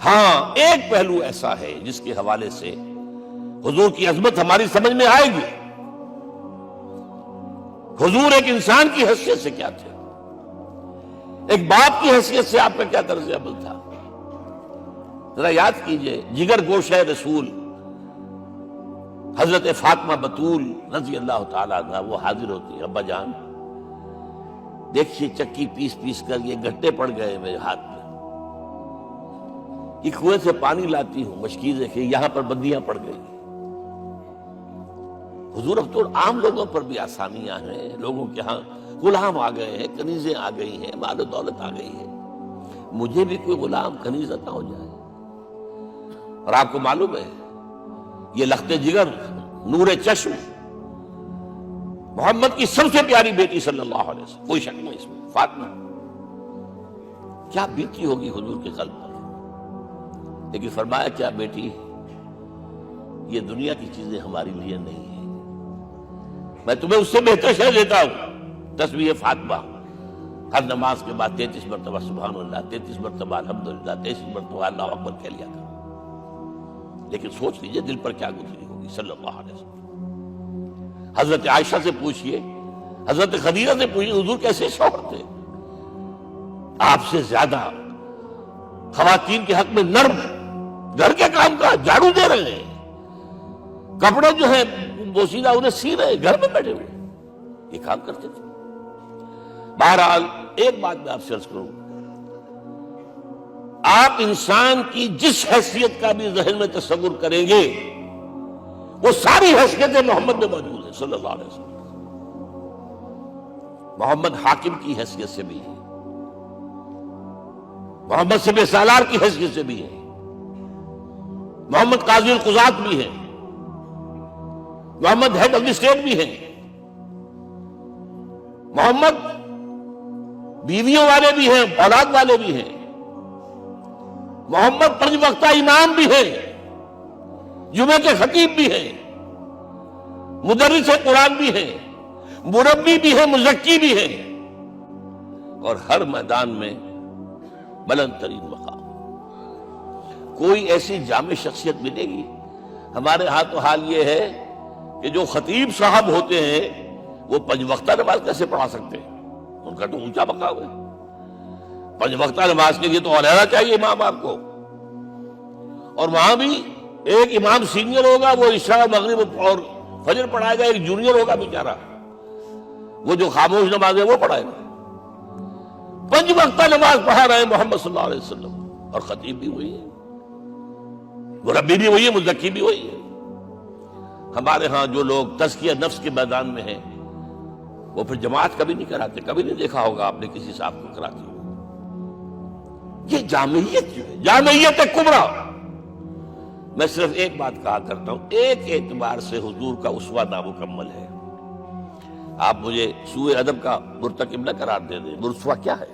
ہاں ایک پہلو ایسا ہے جس کے حوالے سے حضور کی عظمت ہماری سمجھ میں آئے گی. حضور ایک انسان کی حیثیت سے کیا تھے، ایک باپ کی حیثیت سے آپ کا کیا طرز عمل تھا. ذرا یاد کیجئے، جگر گوشہ رسول حضرت فاطمہ بتول رضی اللہ تعالیٰ عنہ وہ حاضر ہوتی ہے. ابا جان دیکھیے چکی پیس پیس کر یہ گھٹے پڑ گئے میرے ہاتھ میں، یہ کنویں سے پانی لاتی ہوں، مشکیزیں کہ یہاں پر بندیاں پڑ گئی. حضور اب تو عام لوگوں پر بھی آسانیاں ہیں، لوگوں کے ہاں غلام آ گئے ہیں، کنیزیں آ گئی ہیں، مال و دولت آ گئی ہے، مجھے بھی کوئی غلام کنیز نہ ہو جائے. اور آپ کو معلوم ہے یہ لخت جگر نور چشم محمد کی سب سے پیاری بیٹی صلی اللہ علیہ وسلم، کوئی شک نہیں اس میں، فاطمہ کیا بیتی ہوگی حضور کے قلب پر. لیکن فرمایا کیا بیٹی، یہ دنیا کی چیزیں ہمارے لیے نہیں ہیں، میں تمہیں اس سے بہتر شے دیتا ہوں. تسبیح فاطمہ ہر نماز کے بعد 33 مرتبہ سبحان اللہ، 33 مرتبہ الحمدللہ، 33 مرتبہ اللہ اکبر کہہ لیا کرو. لیکن سوچ لیجئے دل پر کیا گزری ہوگی صلی اللہ علیہ وسلم. حضرت عائشہ سے پوچھئے، حضرت خدیجہ سے پوچھئے، حضور کیسے شوہر تھے، آپ سے زیادہ خواتین کے حق میں نرم، گھر کے کام کا جھاڑو دے رہے ہیں، کپڑے جو ہیں بوسیدہ انہیں سی رہے، گھر میں بیٹھے ہوئے یہ کام کرتے تھے. بہرحال ایک بات میں آپ سے عرض کروں، آپ انسان کی جس حیثیت کا بھی ذہن میں تصور کریں گے وہ ساری حیثیتیں محمد میں موجود ہیں صلی اللہ علیہ وسلم. محمد حاکم کی حیثیت سے بھی ہے، محمد سب سالار کی حیثیت سے بھی ہے، محمد قاضی القضات بھی ہیں، محمد ہیڈ آف دی اسٹیٹ بھی ہیں، محمد بیویوں والے بھی ہیں، اولاد والے بھی ہیں، محمد 5 وقتہ امام بھی ہیں، جمعہ کے خطیب بھی ہیں، مدرس قرآن بھی ہیں، مربی بھی ہیں، مزکی بھی ہیں، اور ہر میدان میں بلند ترین مقام. کوئی ایسی جامع شخصیت ملے گی؟ ہمارے ہاں تو حال یہ ہے کہ جو خطیب صاحب ہوتے ہیں وہ 5 وقتہ نماز کیسے پڑھا سکتے ہیں، ان کا تو اونچا مقام ہے. 5 وقتہ نماز کے لیے تو علیحدہ چاہیے امام آپ کو، اور وہاں بھی ایک امام سینئر ہوگا وہ عشاء مغرب اور فجر پڑھائے گا، ایک جونیئر ہوگا بیچارہ وہ جو خاموش نماز ہے وہ پڑھائے گا. 5 وقتہ نماز پڑھا رہے ہیں محمد صلی اللہ علیہ وسلم، اور خطیب بھی وہی ہے، مربی بھی وہی ہے، مزکی بھی وہی ہے. ہمارے ہاں جو لوگ تزکیہ نفس کے میدان میں ہیں وہ پھر جماعت کبھی نہیں کراتے، کبھی نہیں دیکھا ہوگا آپ نے کسی صاحب کو کراتے ہوئے. یہ جامعیت جو ہے، جامعیت کبریٰ. میں صرف ایک بات کہا کرتا ہوں، ایک اعتبار سے حضور کا اسوہ نامکمل ہے. آپ مجھے سوء ادب کا مرتکب نہ قرار دے دیں. اسوہ کیا ہے؟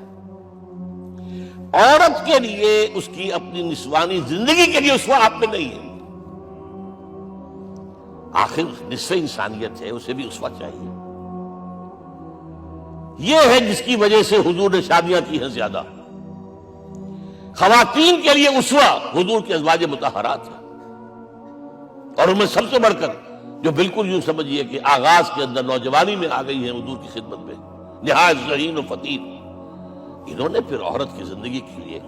عورت کے لیے اس کی اپنی نسوانی زندگی کے لیے اسوہ آپ میں نہیں ہے. آخر نصف انسانیت ہے، اسے بھی اسوہ چاہیے. یہ ہے جس کی وجہ سے حضور نے شادیاں کی ہیں زیادہ. خواتین کے لیے اسوہ حضور کے ازواج مطہرات ہیں، اور ان میں سب سے بڑھ کر جو بالکل یوں سمجھیے کہ آغاز کے اندر نوجوانی میں آ گئی ہیں حضور کی خدمت میں، نہایت ذہین و فطین. انہوں نے پھر عورت کی زندگی کے لیے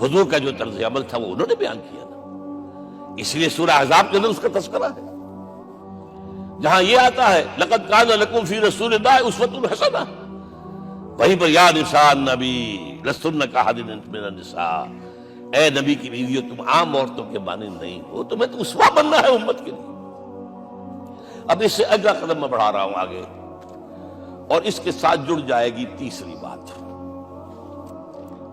حضور کا جو طرز عمل تھا وہ انہوں نے بیان کیا نا. اس لیے سورہ احزاب کے اندر اس کا تذکرہ ہے، جہاں یہ آتا ہے لقد کان لکم فی رسول اللہ اسوۃ حسنہ، وہیں پر یا نساء النبی لستن کاحد من النساء، اے نبی کی بیویوں تم عام عورتوں کے مانند نہیں ہو، تمہیں تو اسوہ بننا ہے امت کے لیے. اب اس سے اگلا قدم میں بڑھا رہا ہوں آگے، اور اس کے ساتھ جڑ جائے گی تیسری بات.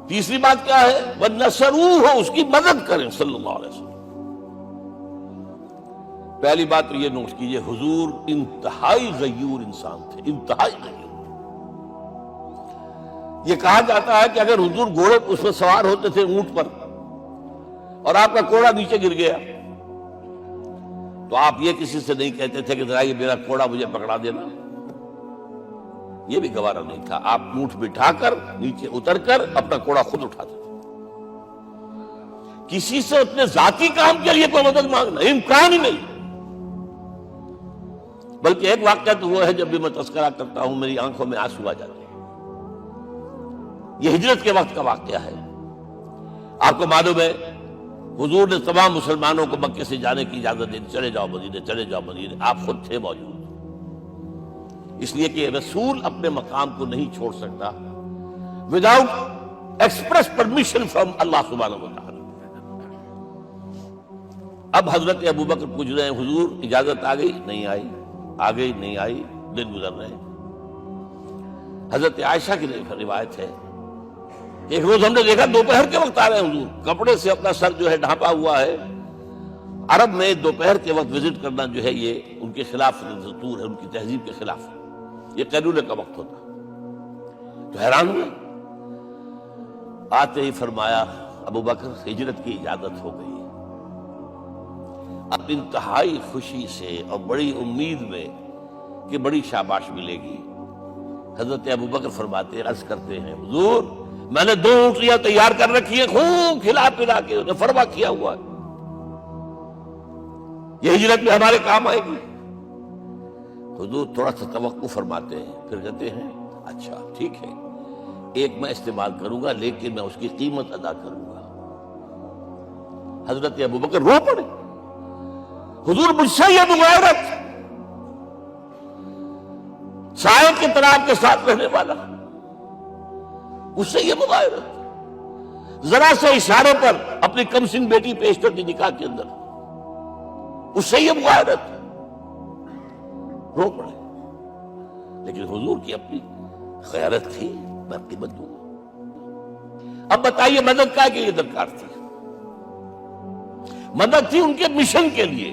تیسری بات کیا ہے؟ وَنَصَرُوهُ، اس کی مدد کریں صلی اللہ علیہ وسلم. پہلی بات تو یہ نوٹ کیجئے، حضور انتہائی غیور انسان تھے، انتہائی غیور. یہ کہا جاتا ہے کہ اگر حضور گھوڑے اس میں سوار ہوتے تھے اونٹ پر اور آپ کا کوڑا نیچے گر گیا تو آپ یہ کسی سے نہیں کہتے تھے کہ ذرا یہ میرا کوڑا مجھے پکڑا دینا، یہ بھی گوارا نہیں تھا. آپ اونٹ بٹھا کر نیچے اتر کر اپنا کوڑا خود اٹھاتے تھے. کسی سے اپنے ذاتی کام کے لیے کوئی مدد مانگنا امکان ہی نہیں. بلکہ ایک واقعہ تو وہ ہے جب بھی میں تذکرہ کرتا ہوں میری آنکھوں میں آنسو آ جاتے ہیں. یہ ہجرت کے وقت کا واقعہ ہے. آپ کو معلوم ہے حضور نے تمام مسلمانوں کو مکے سے جانے کی اجازت دی، چلے جاؤ مدینے، چلے جاؤ مدینے. آپ خود تھے موجود، اس لیے کہ رسول اپنے مقام کو نہیں چھوڑ سکتا وداؤٹ ایکسپریس پرمیشن فرام اللہ سبحانہ و تعالی. اب حضرت ابوبکر پوچھ رہے ہیں حضور اجازت آ گئی؟ نہیں آئی. آ گئی؟ نہیں آئی. دن گزر رہے ہیں. حضرت عائشہ کی روایت ہے ایک روز ہم نے دیکھا دوپہر کے وقت آ رہے ہیں حضور، کپڑے سے اپنا سر جو ہے ڈھانپا ہوا ہے. عرب میں دوپہر کے وقت وزٹ کرنا جو ہے یہ ان کے خلاف دستور ہے، ان کی تہذیب کے خلاف ہے. یہ قیلولے کا وقت ہوتا. تو حیران ہوئے. آتے ہی فرمایا ابوبکر ہجرت کی اجازت ہو گئی. اب انتہائی خوشی سے اور بڑی امید میں کہ بڑی شاباش ملے گی حضرت ابوبکر فرماتے عرض کرتے ہیں حضور میں نے 2 اونٹیاں تیار کر رکھی ہیں، خوب کھلا پلا کے انہیں فرما کیا ہوا ہے، یہ ہجرت میں ہمارے کام آئے گی. حضور تھوڑا سا توقع فرماتے ہیں، پھر کہتے ہیں اچھا ٹھیک ہے، ایک میں استعمال کروں گا لیکن میں اس کی قیمت ادا کروں گا. حضرت ابوبکر رو پڑے. حضور مجھ سے یہ مغایرت، سائے کے تناب کے ساتھ رہنے والا، اس سے یہ مغایرت، ذرا سے اشارے پر اپنی کم سن بیٹی پیش کر دی نکاح کے اندر، اس سے یہ مغایرت. رو پڑے. لیکن حضور کی اپنی خیرت تھی، میں قیمت دوں. اب بتائیے مدد کا کے لیے درکار تھی؟ مدد تھی ان کے مشن کے لیے.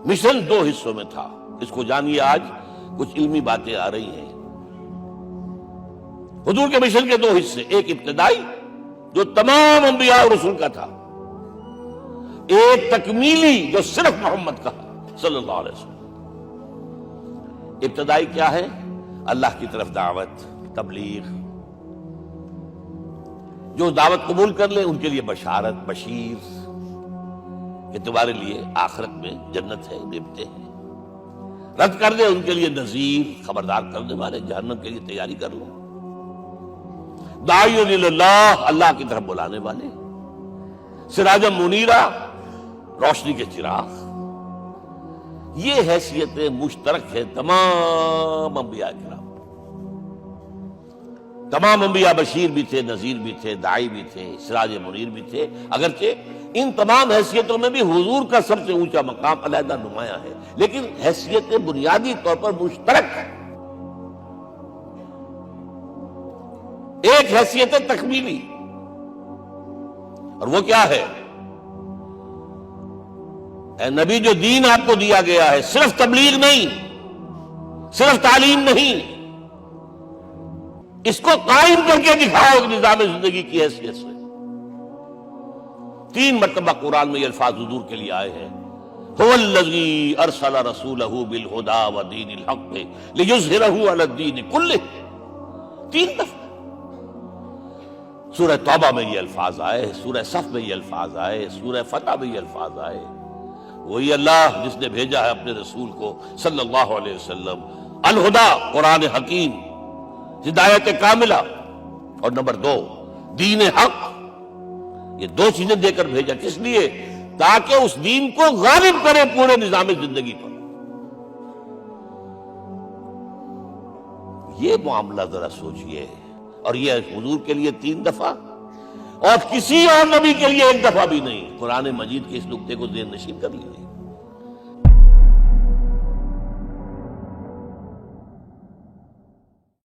مشن 2 حصوں میں تھا. اس کو جانیے، آج کچھ علمی باتیں آ رہی ہیں. حضور کے مشن کے 2 حصے، ایک ابتدائی جو تمام انبیاء اور رسول کا تھا، ایک تکمیلی جو صرف محمد کا صلی اللہ علیہ وسلم. ابتدائی کیا ہے؟ اللہ کی طرف دعوت، تبلیغ. جو دعوت قبول کر لے ان کے لیے بشارت، بشیر کہ تمہارے لیے آخرت میں جنت ہے، نعمتیں ہیں. رد کر دے ان کے لیے نذیر، خبردار کرنے والے، جہنم کے لیے تیاری کر لو. داعی اللہ، اللہ کی طرف بلانے والے، سراجا منیرا، روشنی کے چراغ. یہ حیثیتیں مشترک ہے تمام انبیاء کرام. تمام انبیاء بشیر بھی تھے، نذیر بھی تھے، داعی بھی تھے، سراج منیر بھی تھے. اگرچہ ان تمام حیثیتوں میں بھی حضور کا سب سے اونچا مقام علیحدہ نمایاں ہے، لیکن حیثیتیں بنیادی طور پر مشترک ہیں. ایک حیثیت تکمیلی، اور وہ کیا ہے؟ اے نبی جو دین آپ کو دیا گیا ہے صرف تبلیغ نہیں، صرف تعلیم نہیں، اس کو قائم کر کے دکھاؤ نظام زندگی کی حیثیت سے. 3 مرتبہ قرآن میں یہ الفاظ حضور کے لیے آئے ہیں، هو الذی ارسل رسولہ بالہدی ودین الحق لیظہرہ علی الدین کلہ. 3 دفعہ سورہ توبہ میں یہ الفاظ آئے، سورہ صف میں یہ الفاظ آئے، سورہ فتح میں یہ الفاظ آئے. وہی اللہ جس نے بھیجا ہے اپنے رسول کو صلی اللہ علیہ وسلم، الہدا قرآن حکیم، ہدایت کاملہ، اور نمبر 2 دین حق. یہ 2 چیزیں دے کر بھیجا. کس لیے؟ تاکہ اس دین کو غالب کرے پورے نظام زندگی پر. یہ معاملہ ذرا سوچئے. اور یہ حضور کے لیے 3 دفعہ، اور کسی اور نبی کے لیے 1 دفعہ بھی نہیں. قرآن مجید کے اس نقطے کو ذہن نشین کر لیجیے.